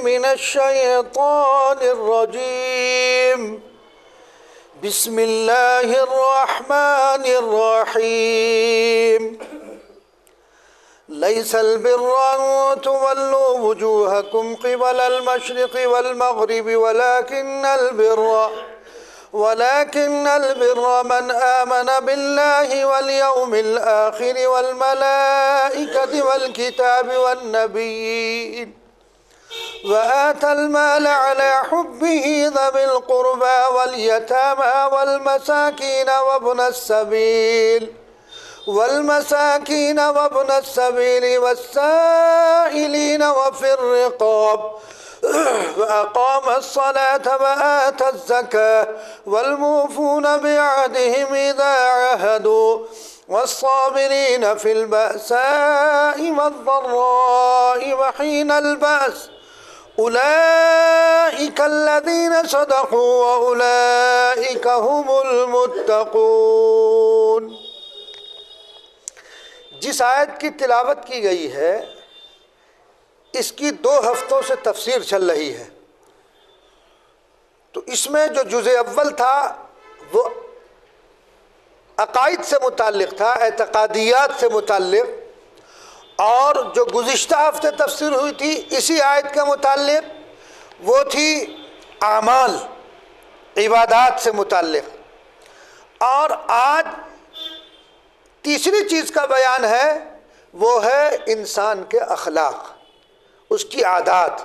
من الشيطان الرجيم. بسم الله الرحمن الرحيم. ليس البر أن تولوا وجوهكم قبل المشرق والمغرب ولكن البر من آمن بالله واليوم الآخر والملائكة والكتاب والنبيين وآتى المال على حبه ذوي القربى واليتامى والمساكين وابن السبيل والسائلين وفي الرقاب وأقام الصلاة وآتى الزكاة والموفون بعهدهم إذا عاهدوا والصابرين في البأساء والضراء وحين البأس أولئك الذين صدقوا وأولئك هم المتقون. جس آیت کی تلاوت کی گئی ہے اس کی 2 ہفتوں سے تفسیر چل رہی ہے. تو اس میں جو جزء اول تھا وہ عقائد سے متعلق تھا، اعتقادیات سے متعلق، اور جو گزشتہ ہفتے تفسیر ہوئی تھی اسی آیت کے متعلق وہ تھی اعمال، عبادات سے متعلق. اور آج تیسری چیز کا بیان ہے، وہ ہے انسان کے اخلاق، اس کی عادات.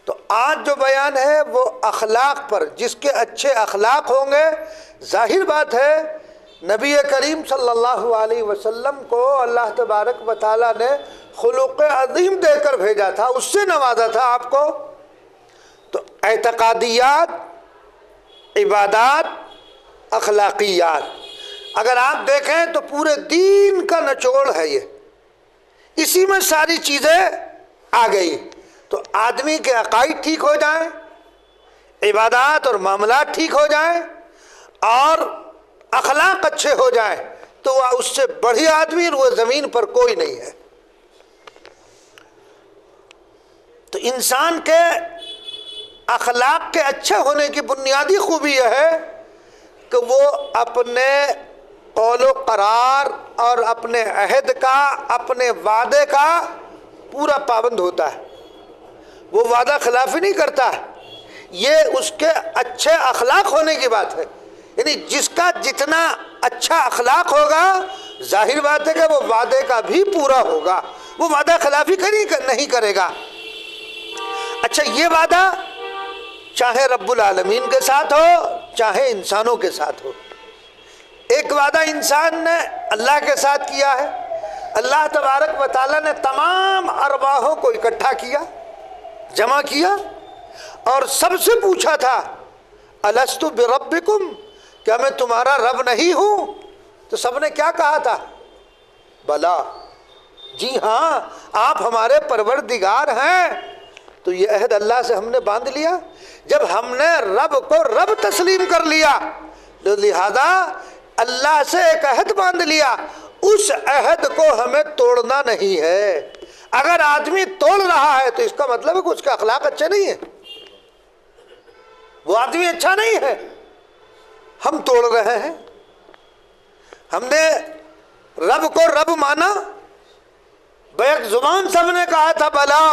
تو آج جو بیان ہے وہ اخلاق پر، جس کے اچھے اخلاق ہوں گے، ظاہر بات ہے نبی کریم صلی اللہ علیہ وسلم کو اللہ تبارک و تعالیٰ نے خلق عظیم دے کر بھیجا تھا، اس سے نوازا تھا آپ کو. تو اعتقادیات، عبادات، اخلاقیات، اگر آپ دیکھیں تو پورے دین کا نچوڑ ہے یہ، اسی میں ساری چیزیں آ گئی. تو آدمی کے عقائد ٹھیک ہو جائیں، عبادات اور معاملات ٹھیک ہو جائیں، اور اخلاق اچھے ہو جائیں، تو وہ اس سے بڑھیا آدمی وہ زمین پر کوئی نہیں ہے. تو انسان کے اخلاق کے اچھے ہونے کی بنیادی خوبی یہ ہے کہ وہ اپنے قول و قرار اور اپنے عہد کا، اپنے وعدے کا پورا پابند ہوتا ہے، وہ وعدہ خلافی نہیں کرتا ہے. یہ اس کے اچھے اخلاق ہونے کی بات ہے. یعنی جس کا جتنا اچھا اخلاق ہوگا ظاہر بات ہے کہ وہ وعدے کا بھی پورا ہوگا، وہ وعدہ خلافی نہیں کرے گا. اچھا، یہ وعدہ چاہے رب العالمین کے ساتھ ہو چاہے انسانوں کے ساتھ ہو. ایک وعدہ انسان نے اللہ کے ساتھ کیا ہے. اللہ تبارک و تعالیٰ نے تمام ارواحوں کو اکٹھا کیا، جمع کیا، اور سب سے پوچھا تھا الستُ بربکم، کیا میں تمہارا رب نہیں ہوں؟ تو سب نے کیا کہا تھا؟ بلا، جی ہاں آپ ہمارے پروردگار ہیں. تو یہ عہد اللہ سے ہم نے باندھ لیا. جب ہم نے رب کو رب تسلیم کر لیا تو لہذا اللہ سے ایک عہد باندھ لیا، اس عہد کو ہمیں توڑنا نہیں ہے. اگر آدمی توڑ رہا ہے تو اس کا مطلب ہے کہ اس کے اخلاق اچھے نہیں ہیں، وہ آدمی اچھا نہیں ہے. ہم توڑ رہے ہیں. ہم نے رب کو رب مانا، بیک زبان سب نے کہا تھا بلا،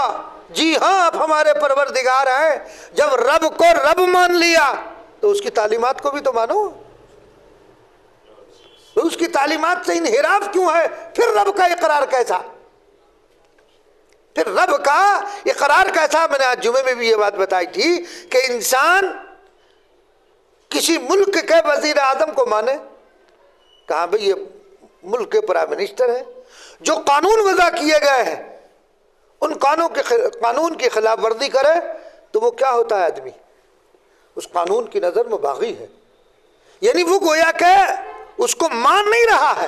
جی ہاں آپ ہمارے پروردگار ہیں. جب رب کو رب مان لیا تو اس کی تعلیمات کو بھی تو مانو. تو اس کی تعلیمات سے انحراف کیوں ہے؟ پھر رب کا اقرار کیسا؟ پھر رب کا اقرار کیسا؟ میں نے آج جمعے میں بھی یہ بات بتائی تھی کہ انسان کسی ملک کے وزیر اعظم کو مانے، کہاں بھئی یہ ملک کے پرائم منسٹر ہے، جو قانون وضع کیے گئے ہیں ان قانون کی خلاف ورزی کرے تو وہ کیا ہوتا ہے؟ آدمی اس قانون کی نظر میں باغی ہے. یعنی وہ گویا کہ اس کو مان نہیں رہا ہے.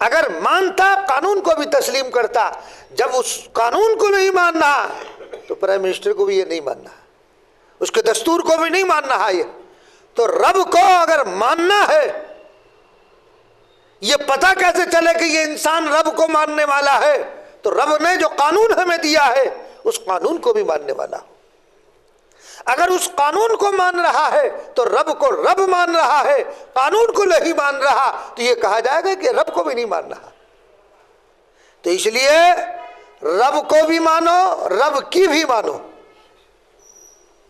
اگر مانتا قانون کو بھی تسلیم کرتا. جب اس قانون کو نہیں ماننا تو پرائم منسٹر کو بھی یہ نہیں ماننا، اس کے دستور کو بھی نہیں ماننا ہے. یہ تو رب کو اگر ماننا ہے، یہ پتہ کیسے چلے کہ یہ انسان رب کو ماننے والا ہے؟ تو رب نے جو قانون ہمیں دیا ہے اس قانون کو بھی ماننے والا ہو. اگر اس قانون کو مان رہا ہے تو رب کو رب مان رہا ہے، قانون کو نہیں مان رہا تو یہ کہا جائے گا کہ رب کو بھی نہیں مان رہا۔ تو اس لیے رب کو بھی مانو، رب کی بھی مانو۔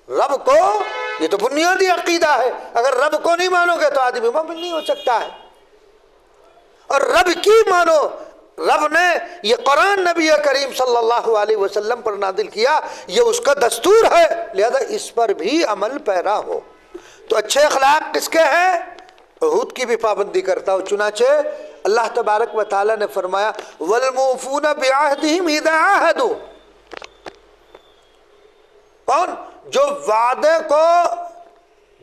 رب کو، یہ تو بنیادی عقیدہ ہے، اگر رب کو نہیں مانو گے تو آدمی مومن نہیں ہو سکتا ہے۔ اور رب کی مانو، رب نے یہ قرآن نبی کریم صلی اللہ علیہ وسلم پر نازل کیا، یہ اس کا دستور ہے، لہذا اس پر بھی عمل پیرا ہو۔ تو اچھے اخلاق کس کے ہیں؟ عہود کی بھی پابندی کرتا ہو۔ چنانچہ اللہ تبارک و تعالیٰ نے فرمایا وَالْمُوفُونَ بِعَهْدِهِمْ إِذَا عَاهَدُوا، کون؟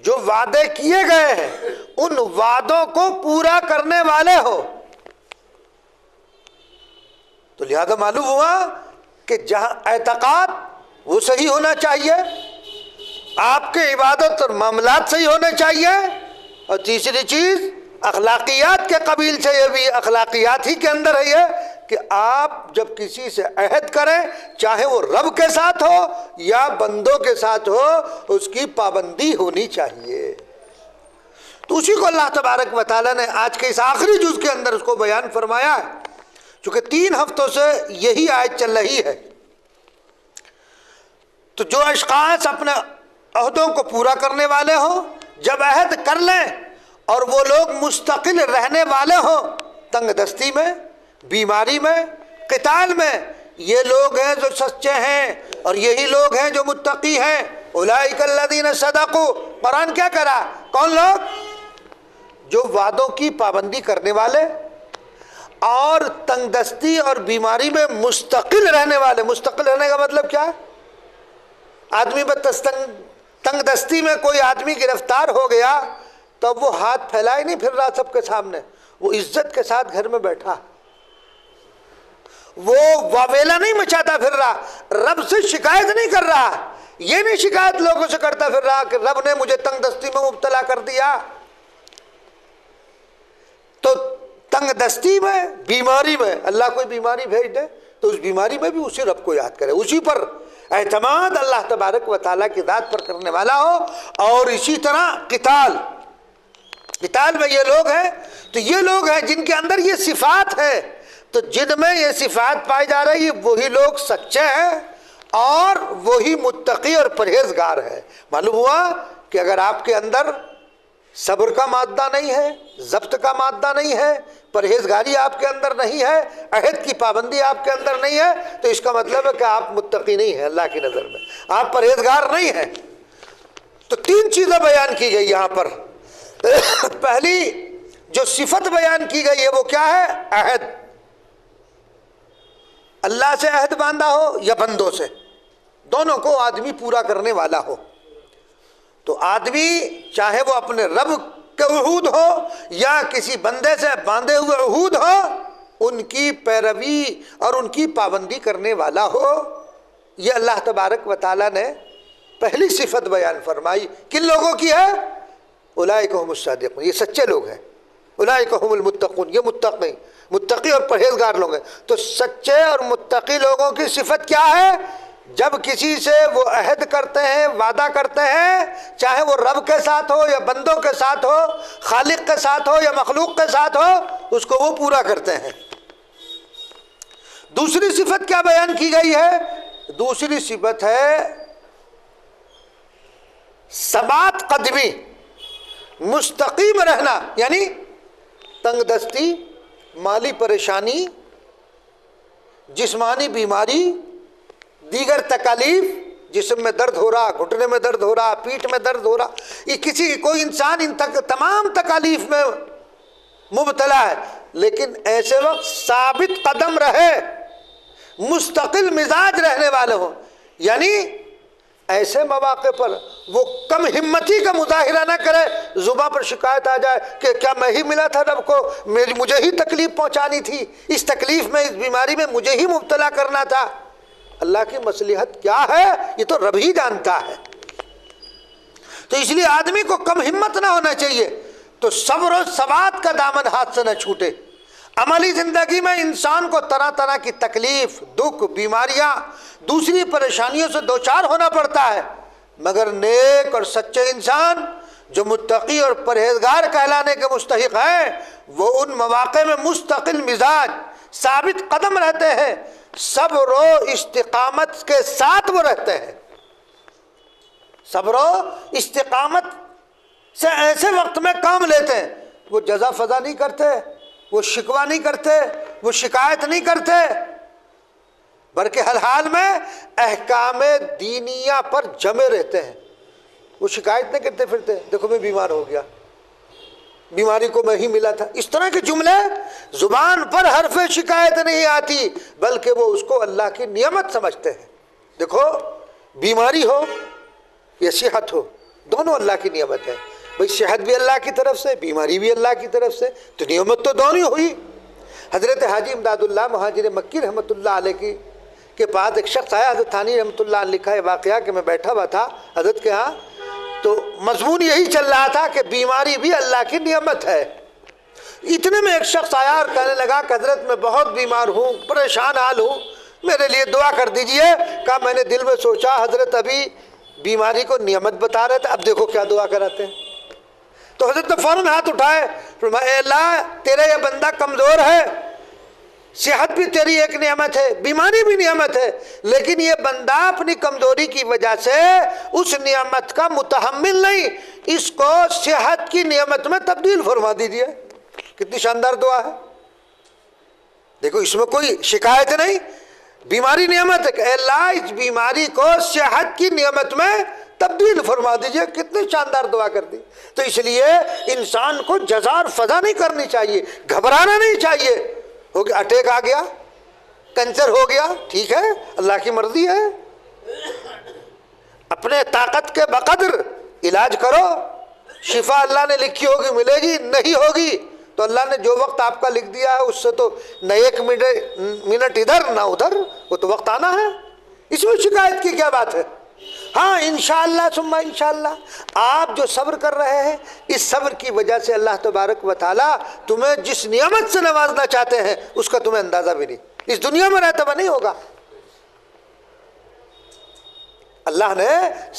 جو وعدے کیے گئے ہیں ان وعدوں کو پورا کرنے والے ہو۔ تو لہذا معلوم ہوا کہ جہاں اعتقاد وہ صحیح ہونا چاہیے، آپ کے عبادت اور معاملات صحیح ہونے چاہیے، اور تیسری چیز اخلاقیات کے قبیل سے، یہ بھی اخلاقیات ہی کے اندر ہے یہ کہ آپ جب کسی سے عہد کریں، چاہے وہ رب کے ساتھ ہو یا بندوں کے ساتھ ہو، اس کی پابندی ہونی چاہیے۔ تو اسی کو اللہ تبارک و تعالیٰ نے آج کے اس آخری جز کے اندر اس کو بیان فرمایا ہے۔ چونکہ 3 ہفتوں سے یہی آیت چل رہی ہے، تو جو اشخاص اپنے عہدوں کو پورا کرنے والے ہوں، جب عہد کر لیں اور وہ لوگ مستقل رہنے والے ہوں، تنگ دستی میں، بیماری میں، قتال میں، یہ لوگ ہیں جو سچے ہیں اور یہی لوگ ہیں جو متقی ہیں۔ اولئک الذین صدقوا، قرآن کیا کرا؟ کون لوگ؟ جو وعدوں کی پابندی کرنے والے اور تنگ دستی اور بیماری میں مستقل رہنے والے۔ مستقل رہنے کا مطلب کیا ہے؟ آدمی تنگ دستی میں کوئی آدمی گرفتار ہو گیا تو وہ ہاتھ پھیلائے نہیں پھر رہا سب کے سامنے، وہ عزت کے ساتھ گھر میں بیٹھا، وہ واویلا نہیں مچاتا پھر رہا، رب سے شکایت نہیں کر رہا، یہ نہیں شکایت لوگوں سے کرتا پھر رہا کہ رب نے مجھے تنگ دستی میں مبتلا کر دیا۔ تو تنگ دستی میں، بیماری میں، اللہ کوئی بیماری بھیج دے تو اس بیماری میں بھی اسی رب کو یاد کرے، اسی پر اعتماد اللہ تبارک و تعالیٰ کی ذات پر کرنے والا ہو۔ اور اسی طرح قتال میں یہ لوگ ہیں، تو یہ لوگ ہیں جن کے اندر یہ صفات ہے، تو جن میں یہ صفات پائی جا رہی ہے وہی لوگ سچے ہیں اور وہی متقی اور پرہیزگار ہے۔ معلوم ہوا کہ اگر آپ کے اندر صبر کا مادہ نہیں ہے، ضبط کا مادہ نہیں ہے، پرہیزگاری آپ کے اندر نہیں ہے، عہد کی پابندی آپ کے اندر نہیں ہے، تو اس کا مطلب ہے کہ آپ متقی نہیں ہیں اللہ کی نظر میں، آپ پرہیزگار نہیں ہیں۔ تو 3 چیزیں بیان کی گئی یہاں پر۔ پہلی جو صفت بیان کی گئی ہے وہ کیا ہے؟ عہد۔ اللہ سے عہد باندھا ہو یا بندوں سے، دونوں کو آدمی پورا کرنے والا ہو۔ تو آدمی چاہے وہ اپنے رب کے عہود ہو یا کسی بندے سے باندھے ہوئے عہود ہو، ان کی پیروی اور ان کی پابندی کرنے والا ہو۔ یہ اللہ تبارک و تعالیٰ نے پہلی صفت بیان فرمائی۔ کن لوگوں کی ہے؟ اولئک هم الصادقون، یہ سچے لوگ ہیں۔ اولئک هم المتقون، یہ متقی اور پرہیزگار لوگ ہیں۔ تو سچے اور متقی لوگوں کی صفت کیا ہے؟ جب کسی سے وہ عہد کرتے ہیں، وعدہ کرتے ہیں، چاہے وہ رب کے ساتھ ہو یا بندوں کے ساتھ ہو، خالق کے ساتھ ہو یا مخلوق کے ساتھ ہو، اس کو وہ پورا کرتے ہیں۔ دوسری صفت کیا بیان کی گئی ہے؟ دوسری صفت ہے ثبات قدمی، مستقیم رہنا، یعنی تنگ دستی، مالی پریشانی، جسمانی بیماری، دیگر تکالیف، جسم میں درد ہو رہا، گھٹنے میں درد ہو رہا، پیٹھ میں درد ہو رہا، یہ کوئی انسان ان تمام تکالیف میں مبتلا ہے، لیکن ایسے وقت ثابت قدم رہے، مستقل مزاج رہنے والے ہوں، یعنی ایسے مواقع پر وہ کم ہمتی کا مظاہرہ نہ کرے، زباں پر شکایت آ جائے کہ کیا میں ہی ملا تھا رب کو، مجھے ہی تکلیف پہنچانی تھی، اس تکلیف میں، اس بیماری میں مجھے ہی مبتلا کرنا تھا۔ اللہ کی مصلحت کیا ہے یہ تو رب ہی جانتا ہے۔ تو اس لیے آدمی کو کم ہمت نہ ہونا چاہیے، تو صبر و ثبات کا دامن ہاتھ سے نہ چھوٹے۔ عملی زندگی میں انسان کو طرح طرح کی تکلیف، دکھ، بیماریاں، دوسری پریشانیوں سے دوچار ہونا پڑتا ہے، مگر نیک اور سچے انسان جو متقی اور پرہیزگار کہلانے کے مستحق ہیں وہ ان مواقع میں مستقل مزاج ثابت قدم رہتے ہیں، صبر و استقامت کے ساتھ وہ رہتے ہیں۔ صبر و استقامت سے ایسے وقت میں کام لیتے ہیں، وہ جزا فضا نہیں کرتے، وہ شکوہ نہیں کرتے، وہ شکایت نہیں کرتے، بلکہ ہر حال میں احکام دینیہ پر جمے رہتے ہیں۔ وہ شکایت نہیں کرتے پھرتے، دیکھو میں بیمار ہو گیا، بیماری کو میں ہی ملا تھا، اس طرح کے جملے زبان پر حرف شکایت نہیں آتی، بلکہ وہ اس کو اللہ کی نعمت سمجھتے ہیں۔ دیکھو بیماری ہو یا صحت ہو، دونوں اللہ کی نعمت ہے بھئی، صحت بھی اللہ کی طرف سے، بیماری بھی اللہ کی طرف سے، تو نعمت تو دونوں ہوئی۔ حضرت حاجی امداد اللہ مہاجر مکی رحمۃ اللہ علیہ کے پاس ایک شخص آیا، حضرت تھانی رحمۃ اللہ علیہ لکھا ہے واقعہ کہ میں بیٹھا ہوا تھا حضرت کے ہاں، تو مضمون یہی چل رہا تھا کہ بیماری بھی اللہ کی نعمت ہے۔ اتنے میں ایک شخص آیا اور کہنے لگا کہ حضرت میں بہت بیمار ہوں، پریشان حال ہوں، میرے لیے دعا کر دیجئے۔ کہا میں نے دل میں سوچا حضرت ابھی بیماری کو نعمت بتا رہے تھے، اب دیکھو کیا دعا کراتے ہیں۔ تو حضرت نے فوراً ہاتھ اٹھائے، فرمایا اے اللہ تیرا یہ بندہ کمزور ہے، صحت بھی تیری ایک نعمت ہے، بیماری بھی نعمت ہے، لیکن یہ بندہ اپنی کمزوری کی وجہ سے اس نعمت کا متحمل نہیں، اس کو صحت کی نعمت میں تبدیل فرما دیجیے۔ کتنی شاندار دعا ہے، دیکھو اس میں کوئی شکایت نہیں، بیماری نعمت ہے کہ اے اللہ اس بیماری کو صحت کی نعمت میں تبدیل فرما دیجئے۔ کتنی شاندار دعا کر دی۔ تو اس لیے انسان کو جزا اور فضا نہیں کرنی چاہیے، گھبرانا نہیں چاہیے۔ ہو گیا اٹیک آ گیا، کینسر ہو گیا، ٹھیک ہے اللہ کی مرضی ہے، اپنے طاقت کے بقدر علاج کرو، شفا اللہ نے لکھی ہوگی ملے گی، نہیں ہوگی تو اللہ نے جو وقت آپ کا لکھ دیا ہے اس سے تو نہ ایک منٹ ادھر نہ ادھر، وہ تو وقت آنا ہے، اس میں شکایت کی کیا بات ہے؟ ہاں انشاءاللہ ثم انشاءاللہ آپ جو صبر کر رہے ہیں، اس صبر کی وجہ سے اللہ تبارک و تعالی تمہیں جس نعمت سے نوازنا چاہتے ہیں اس کا تمہیں اندازہ بھی نہیں، اس دنیا میں رہتے ہوئے نہیں ہوگا۔ اللہ نے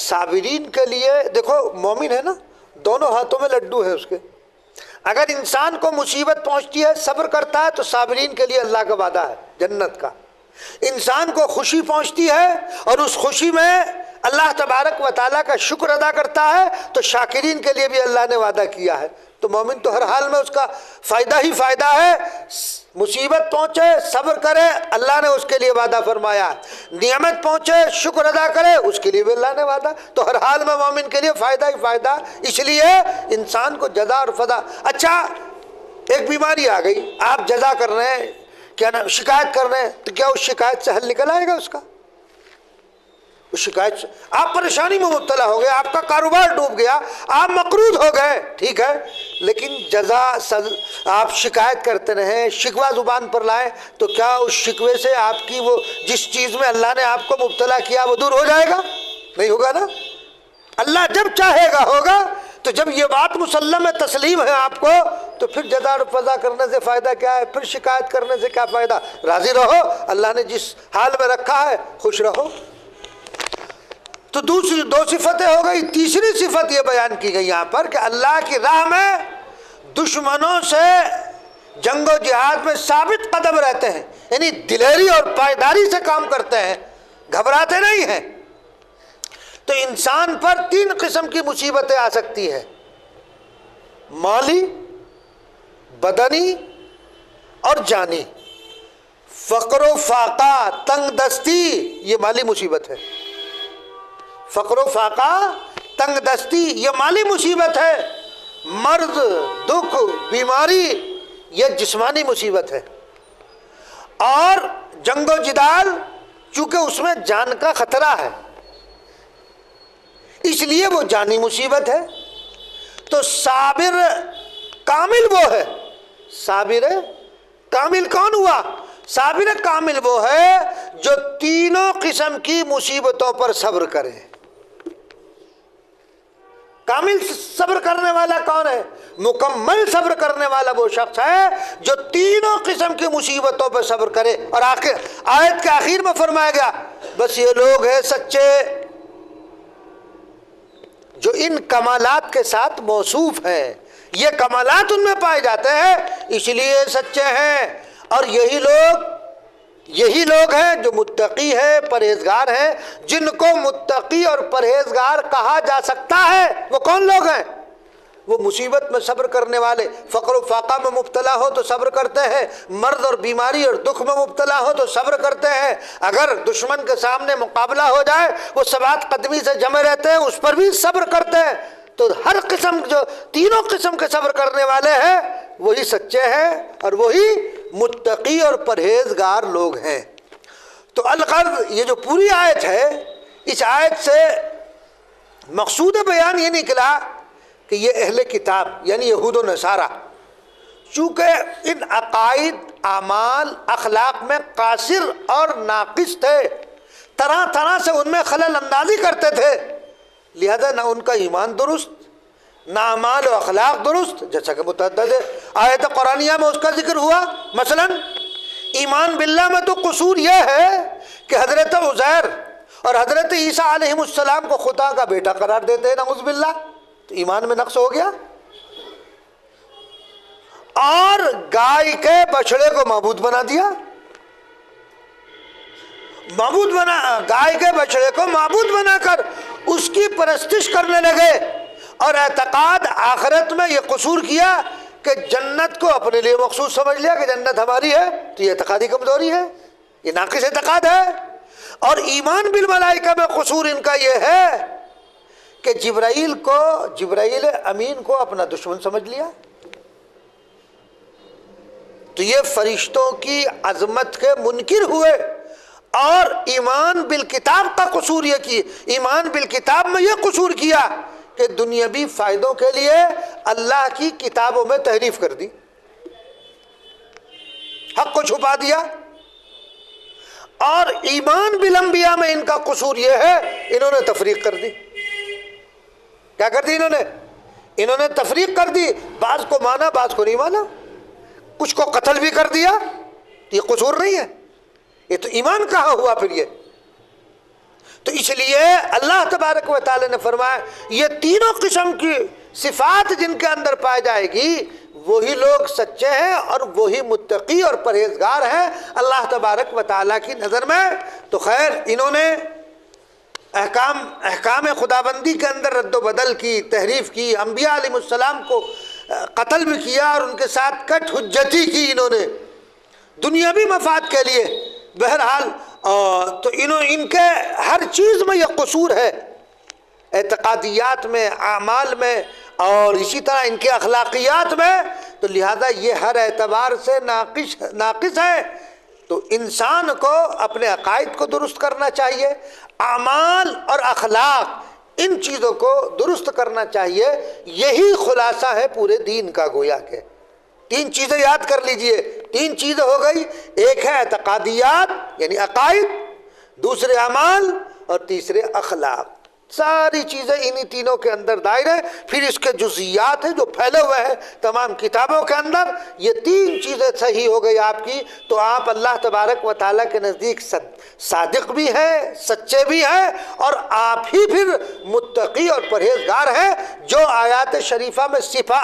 صابرین کے لیے، دیکھو مومن ہے نا، دونوں ہاتھوں میں لڈو ہے اس کے، اگر انسان کو مصیبت پہنچتی ہے صبر کرتا ہے تو صابرین کے لیے اللہ کا وعدہ ہے جنت کا، انسان کو خوشی پہنچتی ہے اور اس خوشی میں اللہ تبارک و تعالیٰ کا شکر ادا کرتا ہے تو شاکرین کے لیے بھی اللہ نے وعدہ کیا ہے۔ تو مومن تو ہر حال میں اس کا فائدہ ہی فائدہ ہے، مصیبت پہنچے صبر کرے اللہ نے اس کے لیے وعدہ فرمایا، نعمت پہنچے شکر ادا کرے اس کے لیے بھی اللہ نے وعدہ، تو ہر حال میں مومن کے لیے فائدہ ہی فائدہ۔ اس لیے انسان کو جزا اور فضا، اچھا ایک بیماری آ گئی، آپ جزا کر رہے ہیں، کیا نام شکایت کر رہے ہیں، تو کیا اس شکایت سے حل نکل آئے گا اس کا؟ اس شکایت سے آپ پریشانی میں مبتلا ہو گئے، آپ کا کاروبار ڈوب گیا، آپ مقروض ہو گئے، ٹھیک ہے، لیکن جزا آپ شکایت کرتے رہیں، شکوہ زبان پر لائیں تو کیا اس شکوے سے آپ کی وہ جس چیز میں اللہ نے آپ کو مبتلا کیا وہ دور ہو جائے گا؟ نہیں ہوگا نا۔ اللہ جب چاہے گا ہوگا، تو جب یہ بات مسلم تسلیم ہے آپ کو تو پھر جزا اور فضا کرنے سے فائدہ کیا ہے، پھر شکایت کرنے سے کیا فائدہ؟ راضی رہو، اللہ نے جس حال میں رکھا ہے خوش رہو۔ تو دوسری دو صفتیں ہو گئی، تیسری صفت یہ بیان کی گئی یہاں پر کہ اللہ کی راہ میں دشمنوں سے جنگ و جہاد میں ثابت قدم رہتے ہیں، یعنی دلیری اور پائیداری سے کام کرتے ہیں، گھبراتے نہیں ہیں۔ تو انسان پر تین قسم کی مصیبتیں آ سکتی ہیں، مالی، بدنی اور جانی۔ فقر و فاقہ، تنگ دستی، یہ مالی مصیبت ہے۔ فقر و فاقہ، تنگ دستی یہ مالی مصیبت ہے۔ مرض، دکھ، بیماری یہ جسمانی مصیبت ہے۔ اور جنگ و جدال چونکہ اس میں جان کا خطرہ ہے اس لیے وہ جانی مصیبت ہے۔ تو صابر کامل وہ ہے، صابر کامل کون ہوا؟ صابر کامل وہ ہے جو تینوں قسم کی مصیبتوں پر صبر کرے۔ کامل صبر کرنے والا کون ہے؟ مکمل صبر کرنے والا وہ شخص ہے جو تینوں قسم کی مصیبتوں پر صبر کرے۔ اور آخر آیت کے آخر میں فرمایا گیا بس یہ لوگ ہیں سچے جو ان کمالات کے ساتھ موصوف ہیں، یہ کمالات ان میں پائے جاتے ہیں، اس لیے سچے ہیں۔ اور یہی لوگ ہیں جو متقی ہیں، پرہیزگار ہیں، جن کو متقی اور پرہیزگار کہا جا سکتا ہے۔ وہ کون لوگ ہیں؟ وہ مصیبت میں صبر کرنے والے، فقر و فاقہ میں مبتلا ہو تو صبر کرتے ہیں، مرض اور بیماری اور دکھ میں مبتلا ہو تو صبر کرتے ہیں، اگر دشمن کے سامنے مقابلہ ہو جائے وہ ثبات قدمی سے جمے رہتے ہیں، اس پر بھی صبر کرتے ہیں۔ تو ہر قسم، جو تینوں قسم کے صبر کرنے والے ہیں وہی سچے ہیں اور وہی متقی اور پرہیزگار لوگ ہیں۔ تو الغرض، یہ جو پوری آیت ہے، اس آیت سے مقصود بیان یہ نکلا کہ یہ اہل کتاب یعنی یہود و نصارہ، چونکہ ان عقائد، اعمال، اخلاق میں قاصر اور ناقص تھے، طرح طرح سے ان میں خلل اندازی کرتے تھے، لہذا نہ ان کا ایمان درست، نہ اعمال و اخلاق درست، جیسا کہ متعدد آیت قرآنیہ میں اس کا ذکر ہوا۔ مثلا ایمان باللہ میں تو قصور یہ ہے کہ حضرت عزیر اور حضرت عیسیٰ علیہ السلام کو خدا کا بیٹا قرار دیتے ہیں، نعوذ باللہ، تو ایمان میں نقص ہو گیا۔ اور گائے کے بچڑے کو معبود بنا دیا، گائے کے بچڑے کو معبود بنا کر اس کی پرستش کرنے لگے، اور اعتقاد آخرت میں یہ قصور کیا کہ جنت کو اپنے لیے مخصوص سمجھ لیا کہ جنت ہماری ہے، تو یہ اعتقادی کمزوری ہے، یہ ناقص اعتقاد ہے۔ اور ایمان بالملائکہ میں قصور ان کا یہ ہے کہ جبرائیل امین کو اپنا دشمن سمجھ لیا، تو یہ فرشتوں کی عظمت کے منکر ہوئے۔ اور ایمان بالکتاب کا قصور یہ کی، ایمان بالکتاب میں یہ قصور کیا کہ دنیاوی فائدوں کے لیے اللہ کی کتابوں میں تحریف کر دی، حق کو چھپا دیا۔ اور ایمان بالانبیاء میں ان کا قصور یہ ہے، انہوں نے تفریق کر دی۔ کیا کر دی انہوں نے تفریق کر دی، بعض کو مانا بعض کو نہیں مانا، کچھ کو قتل بھی کر دیا، یہ قصور نہیں ہے، یہ تو ایمان کہاں ہوا پھر یہ؟ تو اس لیے اللہ تبارک و تعالی نے فرمایا یہ تینوں قسم کی صفات جن کے اندر پائی جائے گی وہی لوگ سچے ہیں اور وہی متقی اور پرہیزگار ہیں اللہ تبارک و تعالی کی نظر میں۔ تو خیر، انہوں نے احکام خدابندی کے اندر رد و بدل کی، تحریف کی، انبیاء علیہ السلام کو قتل بھی کیا اور ان کے ساتھ کٹ حجتی کی انہوں نے دنیاوی مفاد کے لیے۔ بہرحال تو ان کے ہر چیز میں یہ قصور ہے، اعتقادیات میں، اعمال میں، اور اسی طرح ان کے اخلاقیات میں، تو لہذا یہ ہر اعتبار سے ناقص ہے۔ تو انسان کو اپنے عقائد کو درست کرنا چاہیے، اعمال اور اخلاق ان چیزوں کو درست کرنا چاہیے، یہی خلاصہ ہے پورے دین کا گویا کہ۔ تین چیزیں یاد کر لیجئے، تین چیزیں ہو گئی، ایک ہے اعتقادیات یعنی عقائد، دوسرے اعمال اور تیسرے اخلاق۔ ساری چیزیں انہی تینوں کے اندر دائر ہے، پھر اس کے جزئیات ہیں جو پھیلے ہوئے ہیں تمام کتابوں کے اندر۔ یہ تین چیزیں صحیح ہو گئی آپ کی تو آپ اللہ تبارک و تعالیٰ کے نزدیک صادق بھی ہیں، سچے بھی ہیں، اور آپ ہی پھر متقی اور پرہیزگار ہیں۔ جو آیات شریفہ میں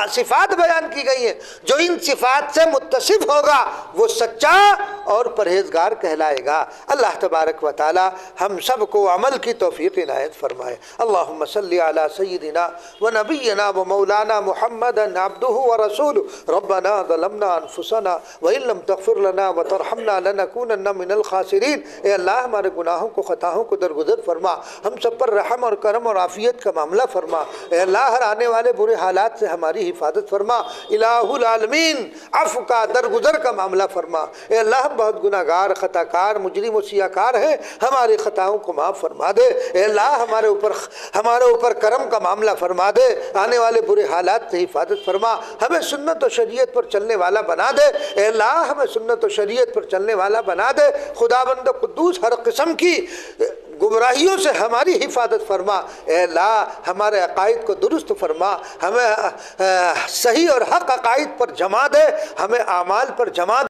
صفات بیان کی گئی ہیں، جو ان صفات سے متصف ہوگا وہ سچا اور پرہیزگار کہلائے گا۔ اللہ تبارک و تعالیٰ ہم سب کو عمل کی توفیق عنایت فرمائے۔ اللہم صلی علی سیدنا و نبینا و مولانا محمد عبدہ و رسولہ ربنا ظلمنا انفسنا وإن لم تغفر لنا وترحمنا لنکونن من الخاسرین۔ اے اللہ ہمارے گناہوں کو، خطاؤں کو درگزر فرما، ہم سب پر رحم اور کرم اور عافیت کا معاملہ فرما۔ اے اللہ ہر آنے والے برے حالات سے ہماری حفاظت فرما۔ الہ العالمین عفو کا، درگزر کا معاملہ فرما۔ اے اللہ ہم بہت گناہ گار، خطا کار، مجرم و سیاہ کار ہیں، ہماری خطاؤں کو معاف فرما دے۔ اے اللہ ہمارے اوپر کرم کا معاملہ فرما دے، آنے والے برے حالات سے حفاظت فرما، ہمیں سنت و شریعت پر چلنے والا بنا دے۔ اے اللہ ہمیں سنت و شریعت پر چلنے والا بنا دے۔ خداوند قدوس ہر قسم کی گمراہیوں سے ہماری حفاظت فرما۔ اے اللہ ہمارے عقائد کو درست فرما، ہمیں صحیح اور حق عقائد پر جما دے، ہمیں اعمال پر جما